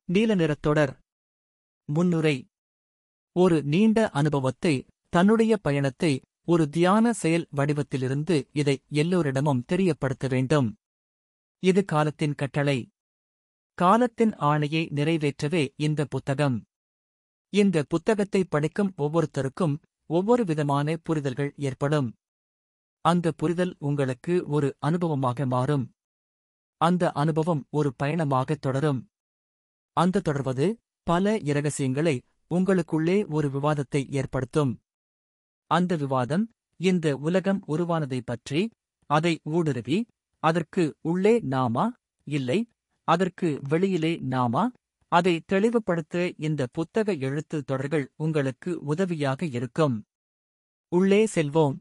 நீல நிறத் தொடர். முன்னுரை. ஒரு நீண்ட அனுபவத்தை, தன்னுடைய பயணத்தை ஒரு தியான செயல் வடிவத்திலிருந்து இதை எல்லோரிடமும் தெரியப்படுத்த வேண்டும். இது காலத்தின் கட்டளை. காலத்தின் ஆணையை நிறைவேற்றவே இந்த புத்தகம். இந்த புத்தகத்தை படிக்கும் ஒவ்வொருத்தருக்கும் ஒவ்வொரு விதமான புரிதல்கள் ஏற்படும். அந்த புரிதல் உங்களுக்கு ஒரு அனுபவமாக மாறும். அந்த அனுபவம் ஒரு பயணமாகத் தொடரும். அந்த தொடர்வது பல இரகசியங்களை உங்களுக்குள்ளே ஒரு விவாதத்தை ஏற்படுத்தும். அந்த விவாதம் இந்த உலகம் உருவானதைப் பற்றி, அதை ஊடுருவி, அதற்கு உள்ளே நாமா, இல்லை அதற்கு வெளியிலே நாமா, அதை தெளிவுபடுத்த இந்த புத்தக எழுத்து தொடர்கள் உங்களுக்கு உதவியாக இருக்கும். உள்ளே செல்வோம்.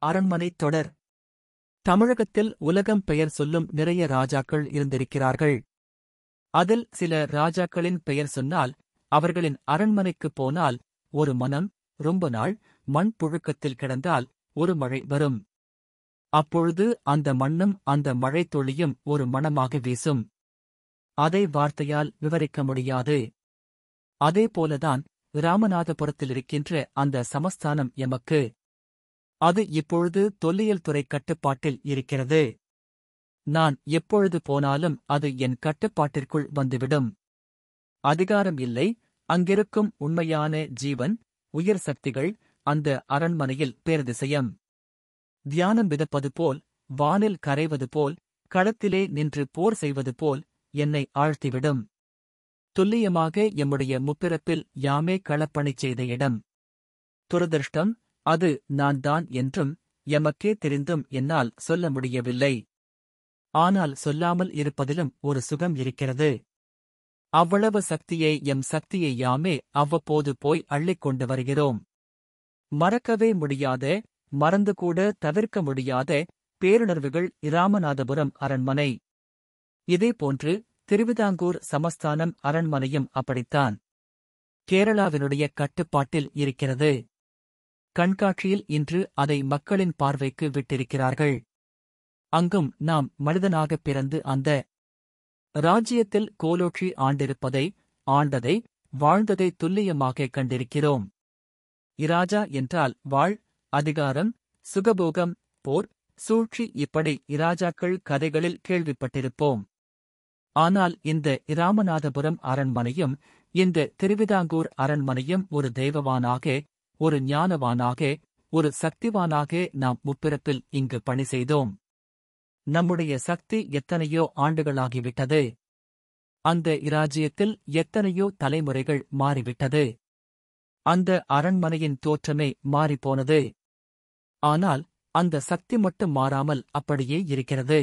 அரண்மனை தொடர். தமிழகத்தில் உலகம் பெயர் சொல்லும் நிறைய ராஜாக்கள் இருந்திருக்கிறார்கள். அதில் சில ராஜாக்களின் பெயர் சொன்னால், அவர்களின் அரண்மனைக்குப் போனால், ஒரு மனம் ரொம்ப நாள் மண் புழுக்கத்தில் கிடந்தால் ஒரு மழை வரும். அப்பொழுது அந்த மண்ணும் அந்த மழைத் துளியும் ஒரு மணமாக வீசும். அதை வார்த்தையால் விவரிக்க முடியாது. அதேபோலதான் இராமநாதபுரத்திலிருக்கின்ற அந்த சமஸ்தானம் எமக்கு. அது இப்பொழுது தொல்லியல் துறை கட்டுப்பாட்டில் இருக்கிறது. நான் எப்பொழுது போனாலும் அது என் கட்டுப்பாட்டிற்குள் வந்துவிடும். அதிகாரம் இல்லை, அங்கிருக்கும் உண்மையான ஜீவன், உயர் சக்திகள் அந்த அரண்மனையில் பேரதிசயம். தியானம் விதப்பது போல், வானில் கரைவது போல், களத்திலே நின்று போர் செய்வது போல் என்னை ஆழ்த்திவிடும். துல்லியமாக எம்முடைய முப்பிறப்பில் யாமே களப்பணி செய்த இடம். துரதிருஷ்டம், அது நான் தான் என்றும் எமக்கே தெரிந்தும் என்னால் சொல்ல முடியவில்லை. ஆனால் சொல்லாமல் இருப்பதிலும் ஒரு சுகம் இருக்கிறது. அவ்வளவு சக்தியை, எம் சக்தியை யாமே அவ்வப்போது போய் அள்ளிக் கொண்டு வருகிறோம். மறக்கவே முடியாத, மறந்துகூட தவிர்க்க முடியாத பேருணர்வுகள் இராமநாதபுரம் அரண்மனை. இதேபோன்று திருவிதாங்கூர் சமஸ்தானம் அரண்மனையும் அப்படித்தான். கேரளாவினுடைய கட்டுப்பாட்டில் இருக்கிறது. கண்காட்சியில் இன்று அதை மக்களின் பார்வைக்கு விட்டிருக்கிறார்கள். அங்கும் நாம் மனிதனாகப் பிறந்து அந்த ராஜ்யத்தில் கோலோற்றி ஆண்டிருப்பதை, ஆண்டதை, வாழ்ந்ததை துல்லியமாக கண்டிருக்கிறோம். இராஜா என்றால் வாழ், அதிகாரம், சுகபோகம், போர், சூழ்ச்சி, இப்படி இராஜாக்கள் கதைகளில் கேள்விப்பட்டிருப்போம். ஆனால் இந்த இராமநாதபுரம் அரண்மனையும் இந்த திருவிதாங்கூர் அரண்மனையும் ஒரு தெய்வவானாக, ஒரு ஞானவானாக, ஒரு சக்திவானாக நாம் முப்பிறப்பில் இங்கு பணி செய்தோம். நம்முடைய சக்தி எத்தனையோ ஆண்டுகளாகிவிட்டது. அந்த இராஜ்யத்தில் எத்தனையோ தலைமுறைகள் மாறிவிட்டது. அந்த அரண்மனையின் தோற்றமே மாறிப்போனது. ஆனால் அந்த சக்தி மட்டும் மாறாமல் அப்படியே இருக்கிறது.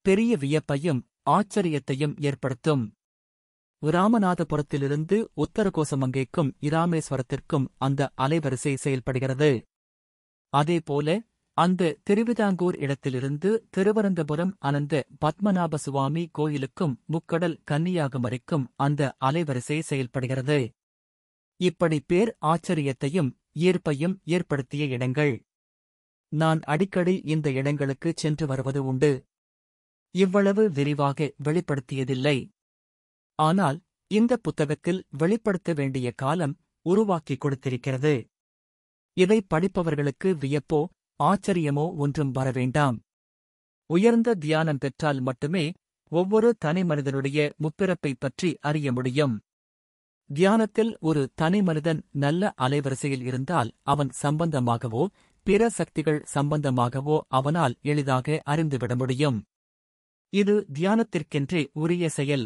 பெரிய வியப்பையும் ஆச்சரியத்தையும் ஏற்படுத்தும். இராமநாதபுரத்திலிருந்து உத்தரகோசமங்கைக்கும் இராமேஸ்வரத்திற்கும் அந்த அலைவரிசை செயல்படுகிறது. அதேபோல அந்த திருவிதாங்கூர் இடத்திலிருந்து திருவனந்தபுரம் அனந்த பத்மநாப சுவாமி கோயிலுக்கும் முக்கடல் கன்னியாகுமரிக்கும் அந்த அலைவரிசை செயல்படுகிறது. இப்படி பேர் ஆச்சரியத்தையும் ஈர்ப்பையும் ஏற்படுத்திய இடங்கள். நான் அடிக்கடி இந்த இடங்களுக்குச் சென்று வருவது உண்டு. இவ்வளவு விரிவாக வெளிப்படுத்தியதில்லை. ஆனால் இந்த புத்தகத்தில் வெளிப்படுத்த வேண்டிய காலம் உருவாக்கிக் கொடுத்திருக்கிறது. இதை படிப்பவர்களுக்கு வியப்போ ஆச்சரியமோ ஒன்றும் வரவேண்டாம். உயர்ந்த தியானம் பெற்றால் மட்டுமே ஒவ்வொரு தனி மனிதனுடைய முப்பிறப்பைப் பற்றி அறிய முடியும். தியானத்தில் ஒரு தனி மனிதன் நல்ல அலைவரிசையில் இருந்தால் அவன் சம்பந்தமாகவோ பிற சக்திகள் சம்பந்தமாகவோ அவனால் எளிதாக அறிந்துவிட முடியும். இது தியானத்திற்கென்றே உரிய செயல்.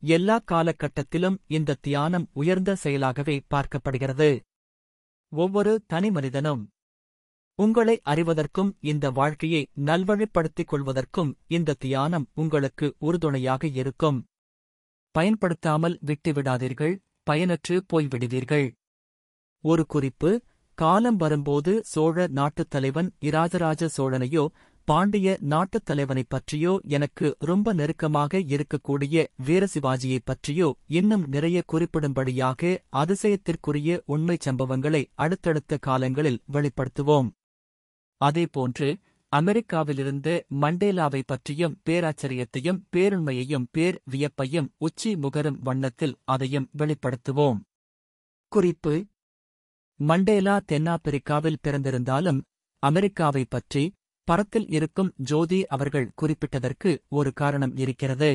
எல்லா காலகட்டத்திலும் இந்த தியானம் உயர்ந்த செயலாகவே பார்க்கப்படுகிறது. ஒவ்வொரு தனி மனிதனும் உங்களை அறிவதற்கும் இந்த வாழ்க்கையை நல்வழிப்படுத்திக் கொள்வதற்கும் இந்த தியானம் உங்களுக்கு உறுதுணையாக இருக்கும். பயன்படுத்தாமல் விட்டுவிடாதீர்கள், பயனற்று போய்விடுவீர்கள். ஒரு குறிப்பு: காலம் வரும்போது சோழ நாட்டுத் தலைவன் இராஜராஜ சோழனையோ பாண்டிய நாட்டுத் தலைவனைப் பற்றியோ எனக்கு ரொம்ப நெருக்கமாக இருக்கக்கூடிய வீரசிவாஜியைப் பற்றியோ இன்னும் நிறைய குறிப்பிடும்படியாக அதிசயத்திற்குரிய உண்மைச் சம்பவங்களை அடுத்தடுத்த காலங்களில் வெளிப்படுத்துவோம். அதேபோன்று அமெரிக்காவிலிருந்து மண்டேலாவை பற்றியும் பேராச்சரியத்தையும் பேருண்மையையும் பேர் வியப்பையும் உச்சி முகரும் வண்ணத்தில் அதையும் வெளிப்படுத்துவோம். குறிப்பு: மண்டேலா தென்னாப்பிரிக்காவில் பிறந்திருந்தாலும் அமெரிக்காவைப் பற்றி படத்தில் இருக்கும் ஜோதி அவர்கள் குறிப்பிட்டதற்கு ஒரு காரணம் இருக்கிறது.